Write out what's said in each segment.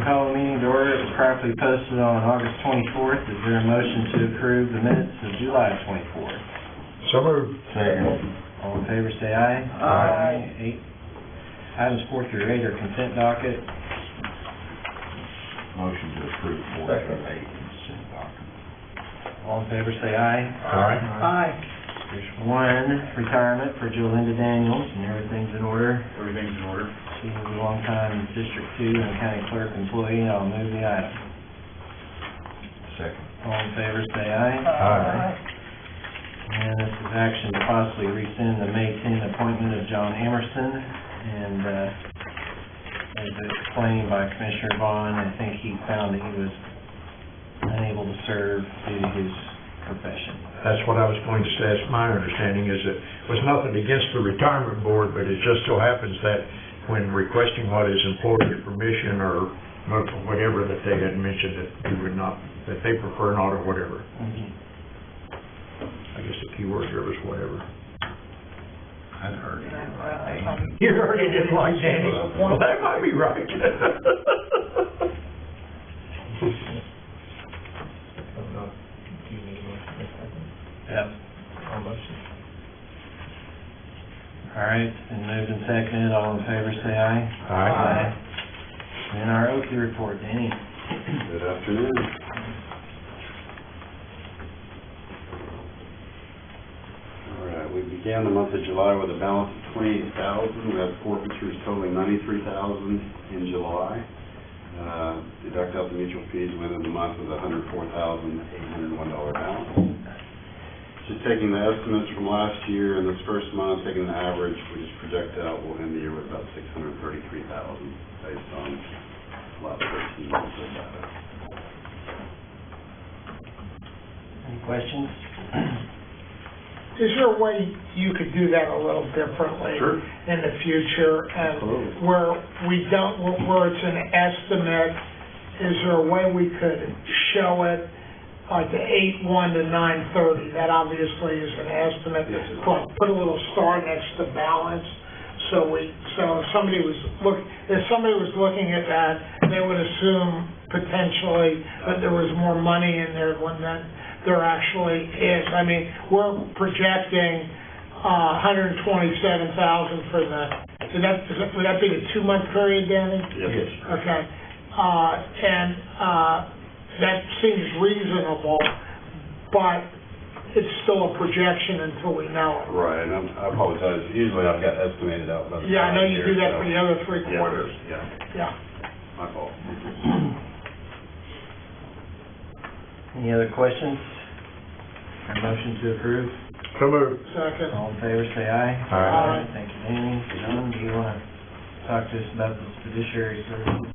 call the meeting to order. It was properly posted on August 24th. Is there a motion to approve the minutes of July 24th? So moved. Second. All in favor, say aye. Aye. Items 4 through 8 are consent docket. Motion to approve 4 through 8 consent document. All in favor, say aye. Aye. There's one retirement for Jolinda Daniels, and everything's in order. Everything's in order. She was a long-time District 2 and county clerk employee. I'll move the item. Second. All in favor, say aye. Aye. And this is action to possibly rescind the May 10 appointment of John Emerson. And as explained by Commissioner Vaughn, I think he found that he was unable to serve due to his profession. That's what I was going to say. That's my understanding, is that it was nothing against the retirement board, but it just so happens that when requesting what is employee permission or whatever, that they had mentioned that you would not, that they prefer not or whatever. I guess the key word there was whatever. I'd heard it like Danny. You heard it didn't like Danny. Well, that might be right. Yep. All right, and moved and seconded. All in favor, say aye. Aye. And our Oakley report, Danny. Good afternoon. All right, we began the month of July with a balance of $28,000. We had forfeitures totaling $93,000 in July. Deduct out the mutual fees, we ended the month with a $104,801 balance. Just taking the estimates from last year and this first month, taking the average, we just project out we'll end the year with about $633,000 based on the last 13 months of data. Any questions? Is there a way you could do that a little differently Sure. in the future? And Absolutely. where we don't, where it's an estimate, is there a way we could show it like the 8/1 to 9/30? That obviously is an estimate. Yes, it is. Like put a little star next to balance. So if somebody was looking at that, they would assume potentially that there was more money in there when that there actually is. I mean, we're projecting $127,000 for the. Would that be the 2-month period, Danny? Yes. Okay. That seems reasonable, but it's still a projection until we know it. Right, and I apologize. Usually I've got estimated out by the Yeah, I know you do that so- for the other 3 Yeah, quarters. Yeah, my fault. Any other questions? A motion to approve? So moved. Second. All in favor, say aye. Aye. Thank you, Danny. John, do you want to talk to us about this fiduciary service?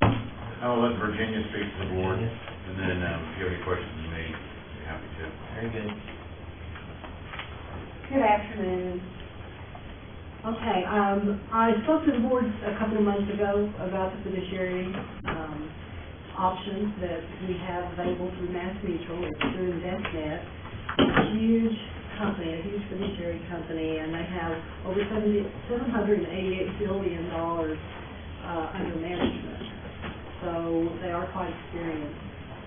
I'll let Virginia speak to the board, and then if you have any questions to me, I'd be happy to. Very good. Good afternoon. Okay, I spoke to the board a couple of months ago about the fiduciary options that we have available through MassMutual. It's through InvestNet. It's a huge company, a huge fiduciary company, and they have over $788 billion under management. So they are quite experienced.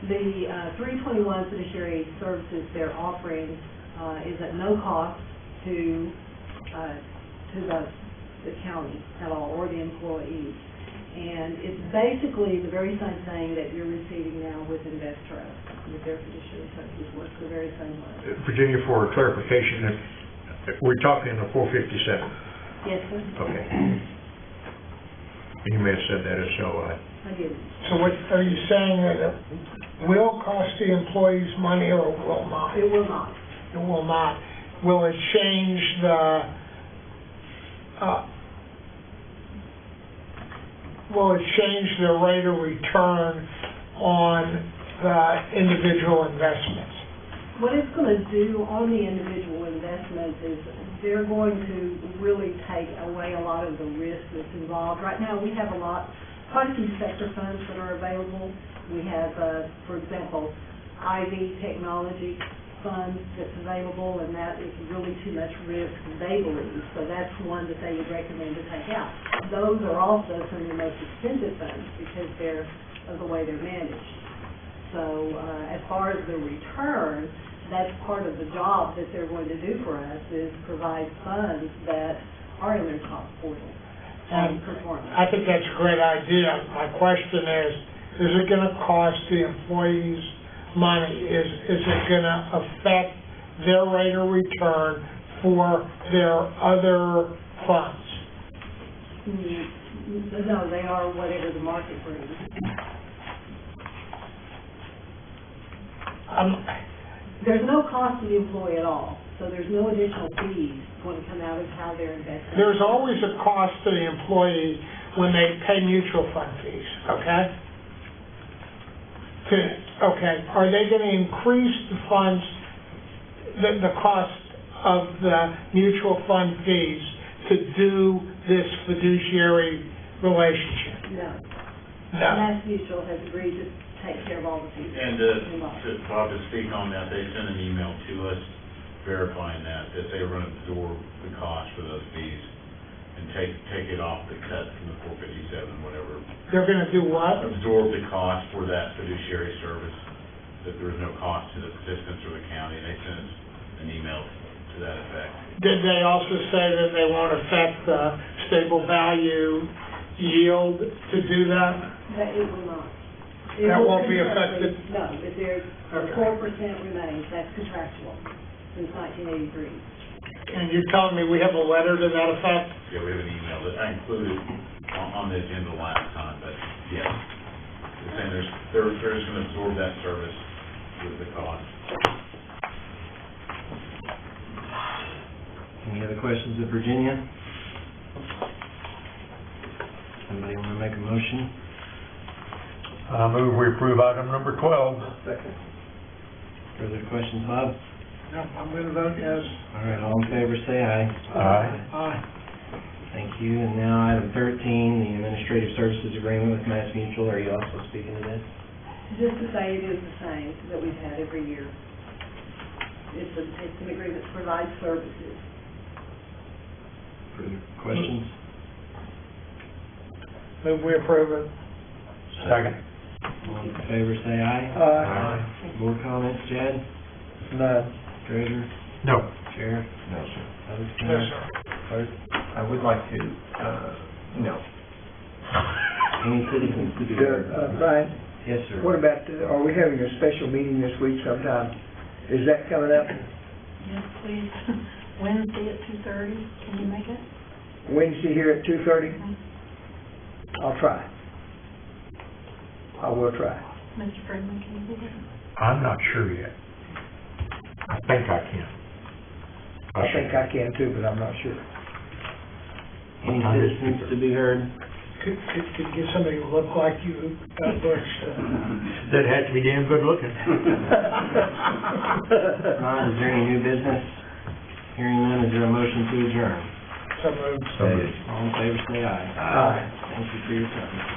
The 321 fiduciary services they're offering is at no cost to the county at all, or the employees. And it's basically the very same thing that you're receiving now with InvestTrust, with their fiduciary services, works the very same way. Virginia, for clarification, we're talking the 457. Yes, sir? Okay. You may have said that as so. I did. So what, are you saying that it will cost the employees money or will not? It will not. It will not. Will it change the, rate of return on the individual investments? What it's going to do on the individual investments is they're going to really take away a lot of the risk that's involved. Right now we have quite a few sector funds that are available. We have, for example, Ivy Technology Fund that's available, and that is really too much risk, they believe. So that's one that they would recommend to take out. Those are also some of the most expensive funds because they're of the way they're managed. So, as far as the return, that's part of the job that they're going to do for us, is provide funds that are in their top portal on performance. I think that's a great idea. My question is it gonna cost the employees money? Is it gonna affect their rate of return for their other funds? No, they are whatever the market brings. There's no cost to the employee at all, so there's no additional fees going to come out of how they're investing. There's always a cost to the employee when they pay mutual fund fees, okay? Are they gonna increase the funds, the cost of the mutual fund fees to do this fiduciary relationship? No. No. Mass Mutual has agreed to take care of all the fees. And, Bob, to speak on that, they sent an email to us verifying that they were gonna absorb the cost for those fees and take it off the cut from the 457, whatever. They're gonna do what? Absorb the cost for that fiduciary service, that there was no cost to the participants or the county. They sent us an email to that effect. Did they also say that they won't affect the stable value yield to do that? That it will not. That won't be affected? No, if there's, Okay. 4% remains, that's contractual since 1983. And you're telling me we have a letter to that effect? Yeah, we have an email that I included on the agenda last time, but yes. They're saying they're just gonna absorb that service with the cost. Any other questions of Virginia? Somebody want to make a motion? I move we approve item number 12. Further questions, Bob? No, I'm gonna vote yes. All right, all in favor, say aye. Aye. Aye. Thank you. And now item 13, the administrative services agreement with Mass Mutual. Are you also speaking to this? Just to say it is the same that we've had every year. It's an agreement to provide services. Further questions? Move we approve it. Second. All in favor, say aye. Aye. Board comments, Chad? None. Treasurer? No. Sheriff? No, sir. Others? Yes, sir. Clerk? I would like to, no. Any citizens to be heard? Brian, Yes, sir. what about, are we having a special meeting this week sometime? Is that coming up Yes, please. Wednesday at 2:30, can you make it? Wednesday here at 2:30? I'll try. I will try. Mr. Freeman, can you be here? I'm not sure yet. I think I can. I think I can too, but I'm not sure. Any citizens to be heard? Could get somebody who look like you, Bush. That has to be damn good looking. Ron, is there any new business? Hearing none, is there a motion to adjourn? So moved. So moved. All in favor, say aye. Aye. Thank you for your time.